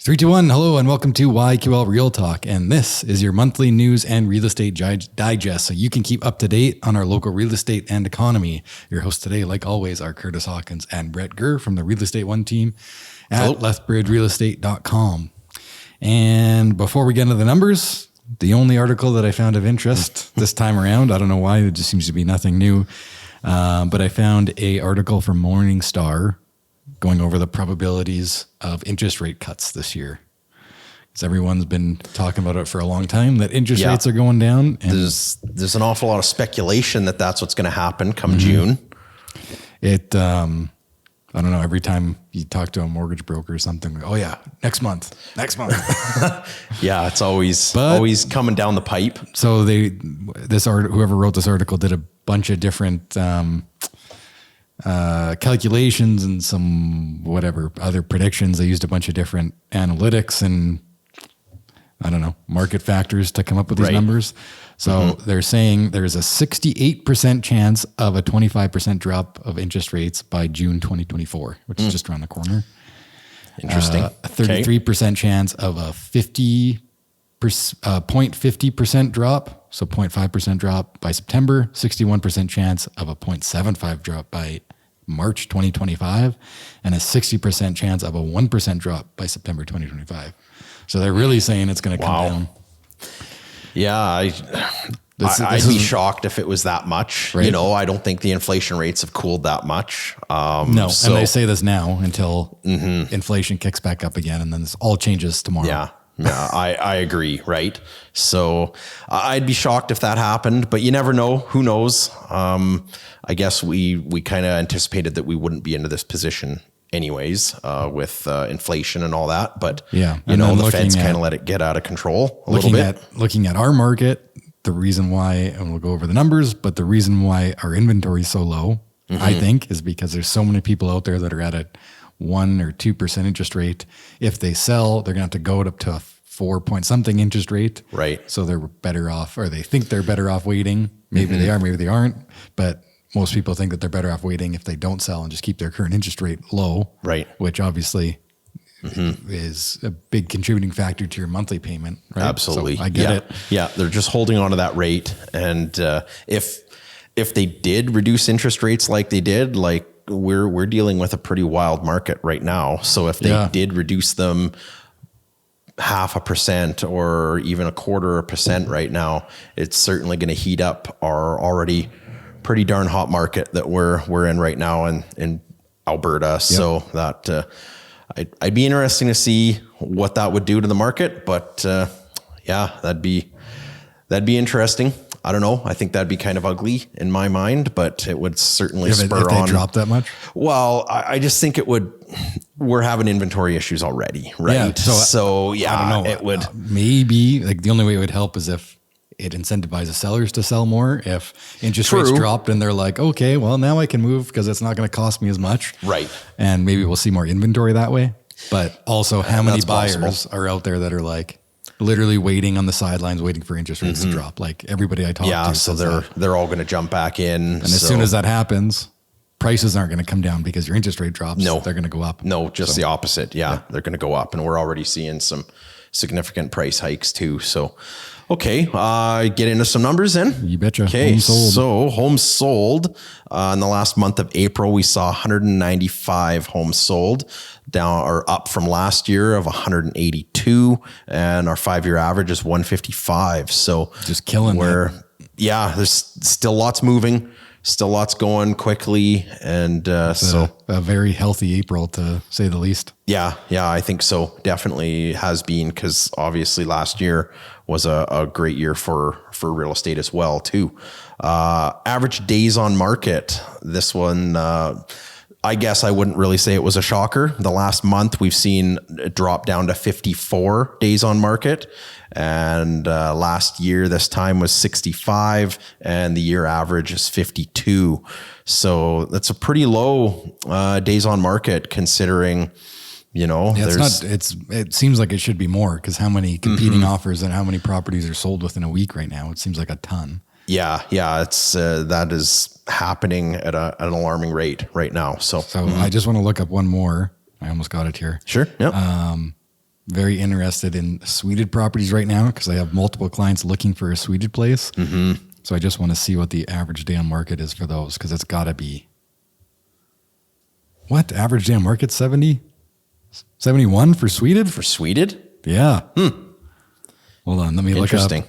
Three, two, one. Hello and welcome to YQL Real Talk. And this is your monthly news and real estate digest, so you can keep up to date on our local real estate and economy. Your hosts today, like always, are Kurtis, Hawkins, and Brett Gurr from the Real Estate One team at lethbridgerealestate.com. And before we get into the numbers, the only article that I found of interest this time around, I don't know why, it just seems to be nothing new, but I found a article from Morningstar going over the probabilities of interest rate cuts this year. Because everyone's been talking about it for a long time, that interest rates are going down. And there's an awful lot of speculation that that's what's going to happen come June. It, I don't know, every time you talk to a mortgage broker or something, like, oh yeah, next month. Yeah, it's always coming down the pipe. So whoever wrote this article did a bunch of different calculations and some whatever other predictions. They used a bunch of different analytics and I don't know, market factors to come up with these numbers. So they're saying there's a 68% chance of a 25% drop of interest rates by June 2024, which is just around the corner. Interesting. A 33% chance of a 0.50% drop, so 0.5% drop by September, 61% chance of a 0.75 drop by March 2025, and a 60% chance of a 1% drop by September 2025. So they're really saying it's going to come down. Yeah, I'd be shocked if it was that much. Right? You know, I don't think the inflation rates have cooled that much. No, and they say this now until inflation kicks back up again, and then this all changes tomorrow. Yeah, I agree, right? So I'd be shocked if that happened, but you never know. Who knows? I guess we kind of anticipated that we wouldn't be into this position anyways, with inflation and all that. But you know, the Fed's kind of let it get out of control a little bit. Looking at our market, the reason why, and we'll go over the numbers, but the reason why our inventory is so low, I think, is because there's so many people out there that are at a 1 or 2% interest rate. If they sell, they're going to have to go up to a 4 point something interest rate. Right. So they're better off, or they think they're better off waiting. Maybe they are, maybe they aren't. But most people think that they're better off waiting if they don't sell and just keep their current interest rate low. Right. Which obviously is a big contributing factor to your monthly payment. Right? Absolutely. So I get it. Yeah. They're just holding on to that rate. And if they did reduce interest rates like they did, like we're dealing with a pretty wild market right now. So if they did reduce them 0.5% or even 0.25% right now, it's certainly going to heat up our already pretty darn hot market that we're in right now in Alberta. Yep. So that I'd be interesting to see what that would do to the market, but that'd be interesting. I don't know. I think that'd be kind of ugly in my mind, but it would certainly spur on. If they drop that much? Well, I just think it would. We're having inventory issues already, right? Yeah, so I don't know. It would maybe, like, the only way it would help is if it incentivizes sellers to sell more. If interest rates dropped and they're like, okay, well, now I can move because it's not going to cost me as much. Right. And maybe we'll see more inventory that way. But also, how many buyers are out there that are like literally waiting on the sidelines, waiting for interest rates to drop? Like everybody I talk to. Yeah, so they're all going to jump back in. And as soon as that happens, prices aren't going to come down because your interest rate drops. No, they're going to go up. No, just the opposite. Yeah, they're going to go up. And we're already seeing some significant price hikes too. So, okay, get into some numbers then. You betcha. Okay, so homes sold in the last month of April, we saw 195 homes sold, down or up from last year of 182, and our 5-year average is 155. So just killing that. Yeah, there's still lots moving. Still lots going quickly, and so a very healthy April, to say the least. Yeah, I think so. Definitely has been, because obviously last year was a great year for real estate as well too. Average days on market. This one, I guess I wouldn't really say it was a shocker. The last month we've seen it drop down to 54 days on market. And last year, this time was 65, and the year average is 52. So that's a pretty low days on market, considering, you know, it seems like it should be more, because how many competing offers and how many properties are sold within a week right now? It seems like a ton. Yeah. It's that is happening at an alarming rate right now. So I just want to look up one more. I almost got it here. Sure. Yep. very interested in sueded properties right now because I have multiple clients looking for a sueded place. Mm-hmm. So I just want to see what the average day on market is for those because it's got to be. What? Average day on market 70? 71 for sueded? For sueded? Yeah. Hold on. Let me look up. Interesting.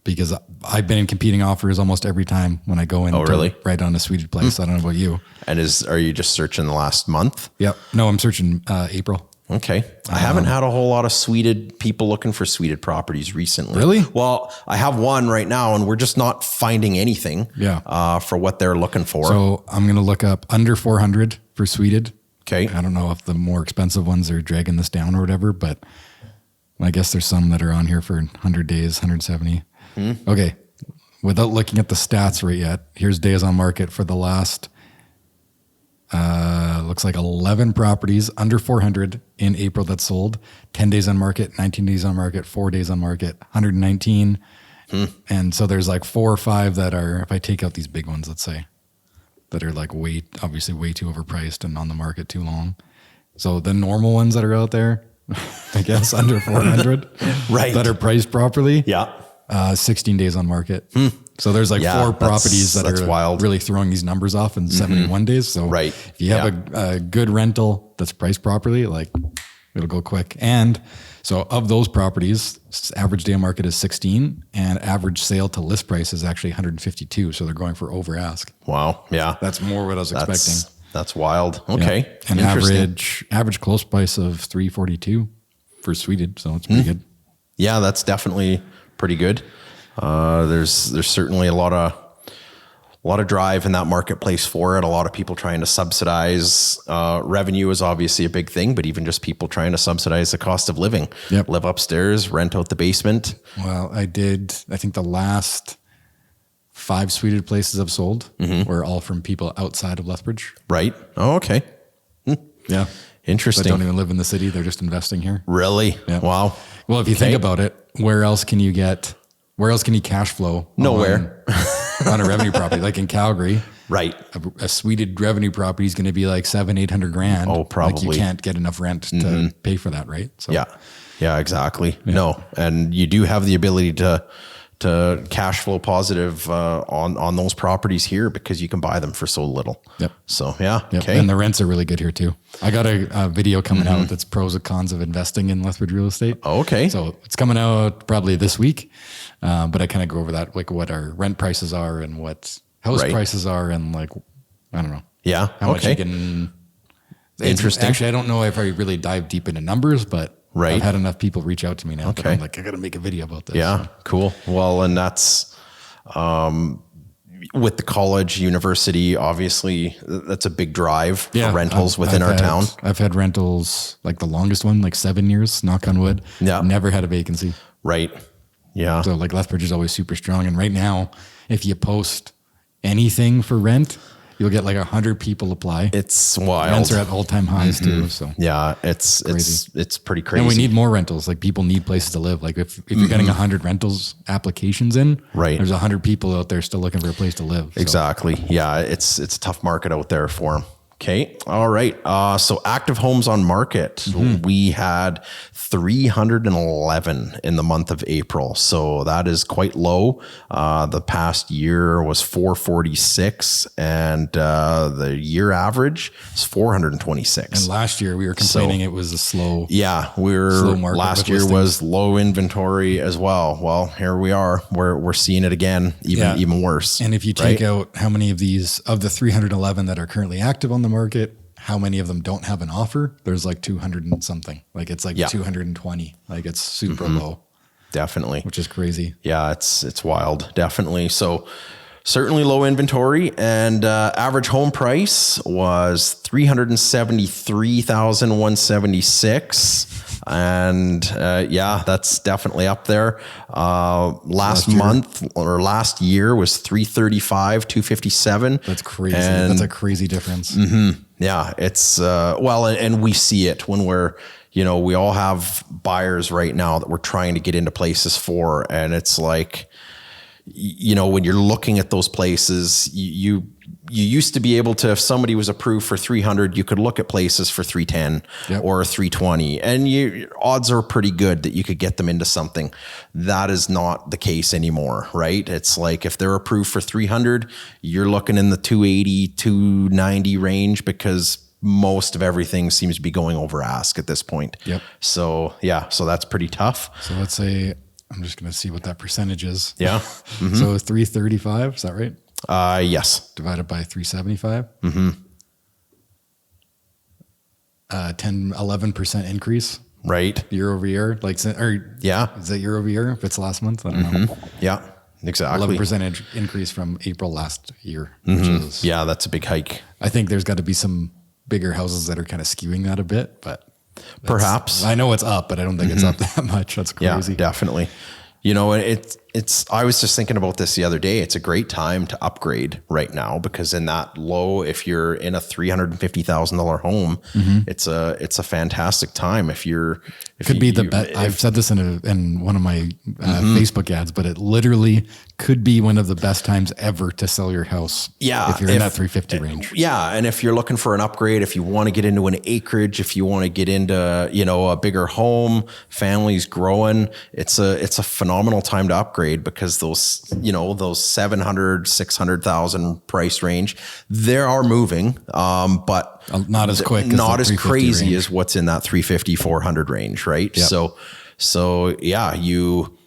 Because I've been in competing offers almost every time when I go in to write on a sueded place. I don't know about you. And are you just searching the last month? Yep. No, I'm searching April. Okay. I haven't had a whole lot of sueded people looking for sueded properties recently. Really? Well, I have one right now and we're just not finding anything for what they're looking for. So I'm going to look up under 400 for sueded. Okay. I don't know if the more expensive ones are dragging this down or whatever, but I guess there's some that are on here for 100 days, 170. Okay. Without looking at the stats right yet, here's days on market for the last, looks like 11 properties under 400 in April that sold, 10 days on market, 19 days on market, 4 days on market, 119. And so there's like 4 or 5 that are, if I take out these big ones, let's say, that are like obviously way too overpriced and on the market too long. So the normal ones that are out there, I guess under 400, right, that are priced properly. Yeah. 16 days on market. So there's like 4 properties that are wild, really throwing these numbers off in 71 days. So if you have a good rental that's priced properly, like it'll go quick. And so of those properties, average day on market is 16 and average sale to list price is actually 152. So they're going for over ask. Wow. Yeah. That's more what I was expecting. That's wild. Okay. Yeah. And average close price of 342 for sueded. So it's pretty good. Yeah, that's definitely pretty good. There's certainly a lot of drive in that marketplace for it. A lot of people trying to subsidize revenue is obviously a big thing, but even just people trying to subsidize the cost of living. Yep. Live upstairs, rent out the basement. Well, I think the last 5 sueded places I've sold were all from people outside of Lethbridge. Right. Oh, okay. Yeah. Interesting. They don't even live in the city. They're just investing here. Really? Yeah. Wow. Well, if you think about it, where else can you cash flow? Nowhere. On a revenue property, like in Calgary. Right. A sueded revenue property is going to be like $700,000-800,000. Oh, probably. Like you can't get enough rent to pay for that, right? So Yeah, exactly. Yeah. No. And you do have the ability to cash flow positive on those properties here because you can buy them for so little. Yep. So yeah. Yep. Okay. And the rents are really good here too. I got a video coming out that's pros and cons of investing in Lethbridge Real Estate. Oh, okay. So it's coming out probably this week. But I kind of go over that, like what our rent prices are and what house prices are and like, I don't know. Yeah. How much you can. Interesting. Actually, I don't know if I really dive deep into numbers, but I've had enough people reach out to me now that I'm like, I got to make a video about this. Yeah, cool. Well, and that's with the college, university, obviously that's a big drive for rentals within our town. I've had rentals, like the longest one, like 7 years, knock on wood. Yeah. Never had a vacancy. Right. Yeah. So like Lethbridge is always super strong. And right now, if you post anything for rent, you'll get like 100 people apply. It's wild. Rents are at all-time highs too. So yeah, it's pretty crazy. And we need more rentals. Like people need places to live. Like if you're getting 100 rentals applications in, there's 100 people out there still looking for a place to live. So. Exactly. Yeah, it's a tough market out there for them. Okay. All right. So active homes on market, we had 311 in the month of April. So that is quite low. The past year was 446 and the year average is 426. And last year we were complaining it was a slow. Yeah. Slow market last year was low inventory as well. Well, here we are. We're seeing it again, even worse. And if you take out how many of these, of the 311 that are currently active on the market, how many of them don't have an offer? There's like 200 and something. Like it's like 220. Like it's super low. Definitely. Which is crazy. Yeah, it's wild. Definitely. So certainly low inventory and average home price was $373,176. And that's definitely up there. Last year was $335,257. That's crazy. That's a crazy difference. Yeah, it's and we see it when we're, we all have buyers right now that we're trying to get into places for, and it's like, when you're looking at those places, you you used to be able to, if somebody was approved for 300, you could look at places for 310 or 320, and odds are pretty good that you could get them into something. That is not the case anymore, right? It's like if they're approved for 300, you're looking in the 280, 290 range, because most of everything seems to be going over ask at this point. Yep. So so that's pretty tough. So let's say, I'm just going to see what that percentage is. Yeah. Mm-hmm. So 335, is that right? Yes. Divided by 375. Mm-hmm. 11% increase. Right. Year over year. Like, or is that year over year? If it's last month, I don't know. Yeah, exactly. 11% increase from April last year. Which is, that's a big hike. I think there's got to be some bigger houses that are kind of skewing that a bit, but perhaps. I know it's up, but I don't think it's up that much. That's crazy. Yeah, definitely. You know, I was just thinking about this the other day. It's a great time to upgrade right now, because in that low, if you're in a $350,000 home, it's a fantastic time. If you're, could be the best. I've said this in one of my Facebook ads, but it literally could be one of the best times ever to sell your house. Yeah. If you're in that 350 range. Yeah. And if you're looking for an upgrade, if you want to get into an acreage, if you want to get into, a bigger home, families growing, it's a phenomenal time to upgrade, because those 700, 600,000 price range, they are moving. But not as quick, not as crazy range. as what's in that 350, 400 range. Right. Yep. So you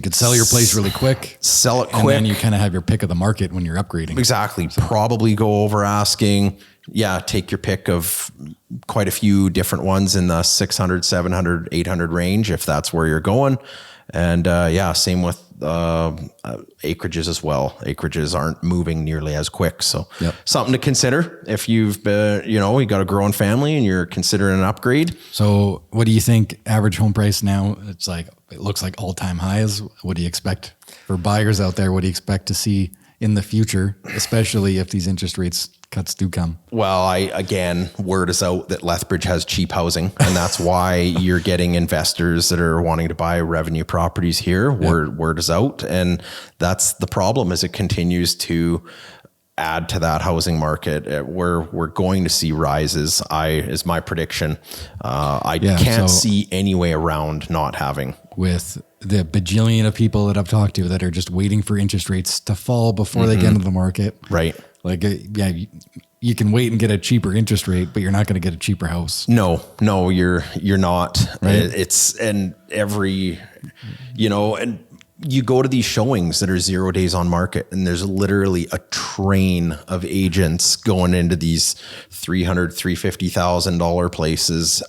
could sell your place really quick. Sell it quick. And then you kind of have your pick of the market when you're upgrading. Exactly. So. Probably go over asking. Yeah. Take your pick of quite a few different ones in the 600, 700, 800 range, if that's where you're going. And same with acreages as well. Acreages aren't moving nearly as quick. So something to consider if you've been, you got a growing family and you're considering an upgrade. So what do you think average home price now? It looks like all-time highs. What do you expect for buyers out there? What do you expect to see in the future, especially if these interest rates cuts do come? Well, word is out that Lethbridge has cheap housing, and that's why you're getting investors that are wanting to buy revenue properties here. Word is out. And that's the problem, is it continues to add to that housing market. We're going to see rises. Is my prediction. I can't see any way around not having. With the bajillion of people that I've talked to that are just waiting for interest rates to fall before they get into the market. Right. Like, you can wait and get a cheaper interest rate, but you're not going to get a cheaper house. No, you're not. Right? And you go to these showings that are 0 days on market, and there's literally a train of agents going into these $300,000, $350,000 places.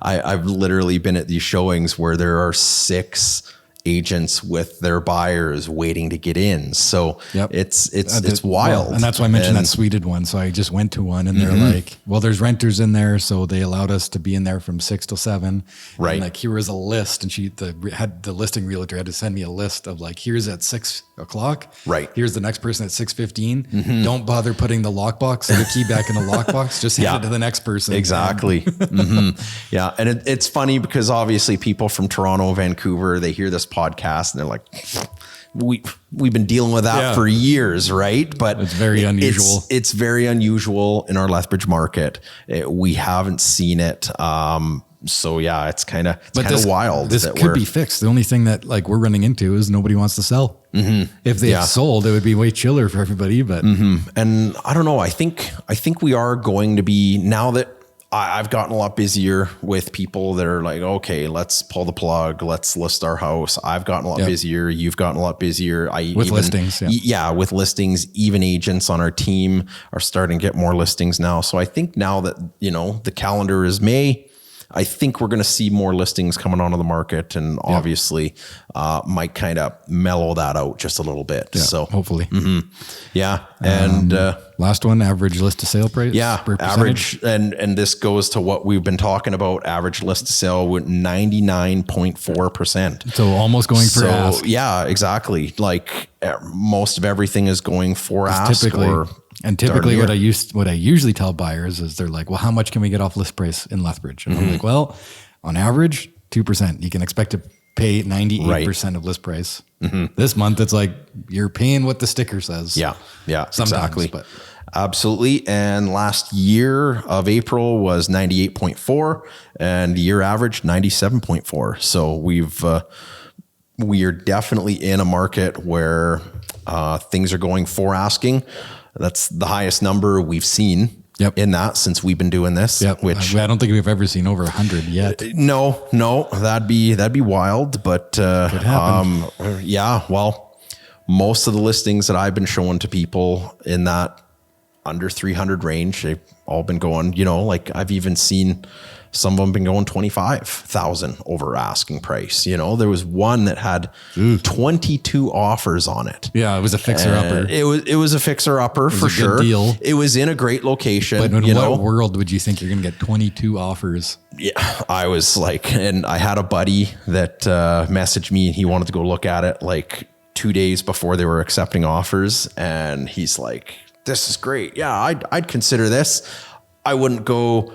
I've literally been at these showings where there are 6 agents with their buyers waiting to get in. So it's wild. And that's why I mentioned that sueded one. So I just went to one, and they're like, well, there's renters in there. So they allowed us to be in there from 6 till 7. Right. And like, here was a list, and the listing realtor had to send me a list of like, here's at 6 o'clock. Right. Here's the next person at 6:15. Don't bother putting the lockbox or the key back in the lockbox. Just hand it to the next person. Exactly. Yeah. And it's funny, because obviously people from Toronto, Vancouver, they hear this podcast and they're like, we've been dealing with that for years, right? But it's very unusual. It's very unusual in our Lethbridge market. We haven't seen it. So it's kind of wild. This could be fixed. The only thing that we're running into is nobody wants to sell. If they sold, it would be way chiller for everybody. But and I don't know. I think we are going to be, now that I've gotten a lot busier with people that are like, okay, let's pull the plug. Let's list our house. I've gotten a lot busier. You've gotten a lot busier. With listings. With listings, even agents on our team are starting to get more listings now. So I think now that, the calendar is May, I think we're going to see more listings coming onto the market, and obviously might kind of mellow that out just a little bit. Yeah, so hopefully. Yeah. And last one, average list to sale price. Yeah. Average. And this goes to what we've been talking about. Average list to sale with 99.4%. So almost going for ask. Yeah, exactly. Like most of everything is going for ask. Typically what I usually tell buyers is, they're like, well, how much can we get off list price in Lethbridge? And I'm like, well, on average, 2%. You can expect to pay 98% of list price. This month, it's like you're paying what the sticker says. Yeah. Sometimes, Exactly. but Absolutely. And last year of April was 98.4 and year average 97.4. So we are definitely in a market where things are going for asking. That's the highest number we've seen in that since we've been doing this, which I don't think we've ever seen over 100 yet. No, that'd be wild, but Could happen. Well, most of the listings that I've been showing to people in that under 300 range, they've all been going, like I've even seen some of them been going 25,000 over asking price. There was one that had 22 offers on it. Yeah, it was a fixer upper. It was a fixer upper for sure. Deal. It was in a great location. But in what world would you think you're going to get 22 offers? Yeah, I was like, and I had a buddy that messaged me and he wanted to go look at it like 2 days before they were accepting offers. And he's like, this is great. Yeah, I'd consider this. I wouldn't go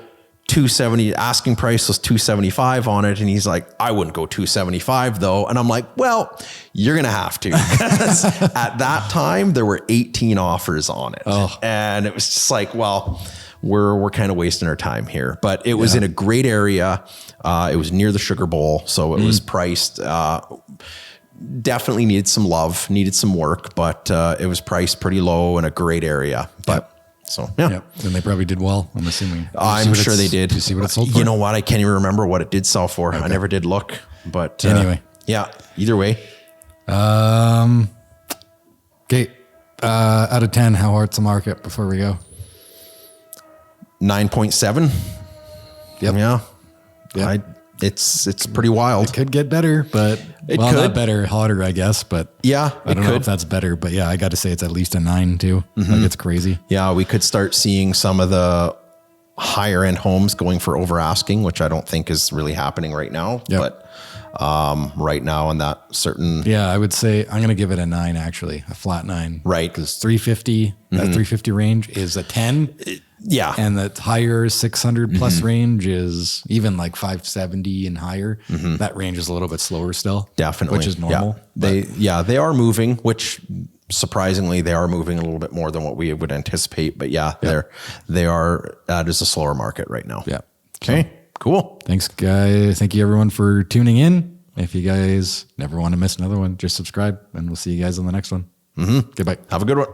270. Asking price was 275 on it. And he's like, I wouldn't go 275 though. And I'm like, well, you're going to have to. At that time, there were 18 offers on it. And it was just like, well, we're kind of wasting our time here, but it was in a great area. It was near the Sugar Bowl. So it was priced, definitely needed some love, needed some work, but it was priced pretty low in a great area. But and they probably did well, I'm assuming. I'm sure they did. Did you see what it sold for? You know what? I can't even remember what it did sell for. I never did look, but anyway. Either way. Okay. Out of 10, how hard's the market before we go? 9.7. Yep. Yeah. It's pretty wild. It could get better, but not better, hotter, I guess. But yeah, I don't know if that's better. But yeah, I got to say it's at least a 9 too. Like it's crazy. Yeah, we could start seeing some of the higher end homes going for over asking, which I don't think is really happening right now. But right now in that certain, I would say I'm going to give it a 9 actually, a flat 9. Right, because 350 that 350 range is a 10. Yeah. And the higher 600 plus range is even like 570 and higher. That range is a little bit slower still. Definitely. Which is normal. Yeah. They are moving, which surprisingly they are moving a little bit more than what we would anticipate. But that is a slower market right now. Yeah. Okay, cool. Thanks guys. Thank you everyone for tuning in. If you guys never want to miss another one, just subscribe and we'll see you guys on the next one. Goodbye. Have a good one.